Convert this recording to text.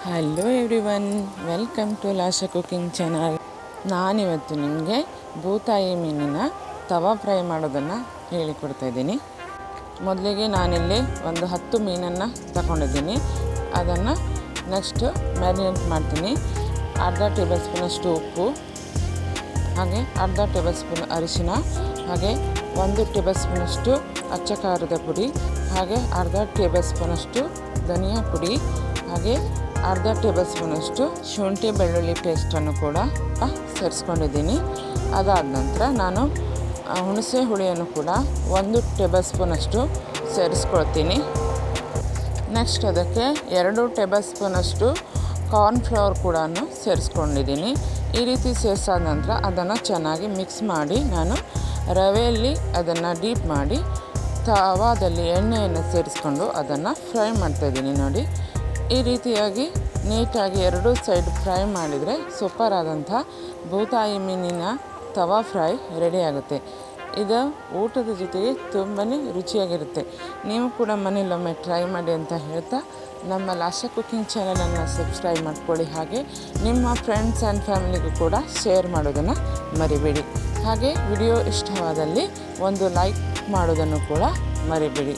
Hello everyone, welcome to Lasha cooking channel. ನಾನಿವತ್ತು ನಿಮಗೆ ಬೂತಾಯಿ ಮೀನಿನ ತವಾ ಫ್ರೈ ಮಾಡೋದನ್ನು ಹೇಳಿಕೊಡ್ತಾಯಿದ್ದೀನಿ. ಮೊದಲಿಗೆ ನಾನಿಲ್ಲಿ ಒಂದು 10 ಮೀನನ್ನು ತಗೊಂಡಿದ್ದೀನಿ. ಅದನ್ನು ನೆಕ್ಸ್ಟ್ ಮ್ಯಾರಿನೇಟ್ ಮಾಡ್ತೀನಿ. ಅರ್ಧ ಟೇಬಲ್ ಸ್ಪೂನಷ್ಟು ಉಪ್ಪು, ಹಾಗೆ ಅರ್ಧ ಟೇಬಲ್ ಸ್ಪೂನ್ ಅರಿಶಿನ, ಹಾಗೆ 1 ಟೇಬಲ್ ಸ್ಪೂನಷ್ಟು ಅಚ್ಚ ಖಾರದ ಪುಡಿ, ಹಾಗೆ ಅರ್ಧ ಟೇಬಲ್ ಸ್ಪೂನಷ್ಟು ಧನಿಯಾ ಪುಡಿ, ಹಾಗೆ ಅರ್ಧ ಟೇಬಲ್ ಸ್ಪೂನಷ್ಟು ಶುಂಠಿ ಬೆಳ್ಳುಳ್ಳಿ ಪೇಸ್ಟನ್ನು ಕೂಡ ಸೇರಿಸ್ಕೊಂಡಿದ್ದೀನಿ. ಅದಾದ ನಂತರ ನಾನು ಹುಣಸೆ ಹುಳಿಯನ್ನು ಕೂಡ 1 ಟೇಬಲ್ ಸ್ಪೂನಷ್ಟು ಸೇರಿಸ್ಕೊಳ್ತೀನಿ. ನೆಕ್ಸ್ಟ್ ಅದಕ್ಕೆ 2 ಟೇಬಲ್ ಸ್ಪೂನಷ್ಟು ಕಾರ್ನ್ಫ್ಲವರ್ ಕೂಡ ಸೇರಿಸ್ಕೊಂಡಿದ್ದೀನಿ. ಈ ರೀತಿ ಸೇರಿಸಾದ ನಂತರ ಅದನ್ನು ಚೆನ್ನಾಗಿ ಮಿಕ್ಸ್ ಮಾಡಿ ನಾನು ರವೆಯಲ್ಲಿ ಅದನ್ನು ಡೀಪ್ ಮಾಡಿ ತವಾದಲ್ಲಿ ಎಣ್ಣೆಯನ್ನು ಸೇರಿಸ್ಕೊಂಡು ಅದನ್ನು ಫ್ರೈ ಮಾಡ್ತಾಯಿದ್ದೀನಿ. ನೋಡಿ, ಈ ರೀತಿಯಾಗಿ ನೀಟಾಗಿ 2 ಸೈಡ್ ಫ್ರೈ ಮಾಡಿದರೆ ಸೂಪರ್ ಆದಂಥ ಬೂತಾಯಿ ಮೀನಿನ ತವಾ ಫ್ರೈ ರೆಡಿ ಆಗುತ್ತೆ. ಇದು ಊಟದ ಜೊತೆಗೆ ತುಂಬಾ ರುಚಿಯಾಗಿರುತ್ತೆ. ನೀವು ಕೂಡ ಮನೆಯಲ್ಲೊಮ್ಮೆ ಟ್ರೈ ಮಾಡಿ ಅಂತ ಹೇಳ್ತಾ ನಮ್ಮ ಲಾಶಾ ಕುಕಿಂಗ್ ಚಾನಲನ್ನು ಸಬ್ಸ್ಕ್ರೈಬ್ ಮಾಡ್ಕೊಳ್ಳಿ. ಹಾಗೆ ನಿಮ್ಮ ಫ್ರೆಂಡ್ಸ್ ಆ್ಯಂಡ್ ಫ್ಯಾಮಿಲಿಗೂ ಕೂಡ ಶೇರ್ ಮಾಡೋದನ್ನು ಮರಿಬೇಡಿ. ಹಾಗೆ ವಿಡಿಯೋ ಇಷ್ಟವಾದಲ್ಲಿ ಒಂದು ಲೈಕ್ ಮಾಡೋದನ್ನು ಕೂಡ ಮರಿಬೇಡಿ.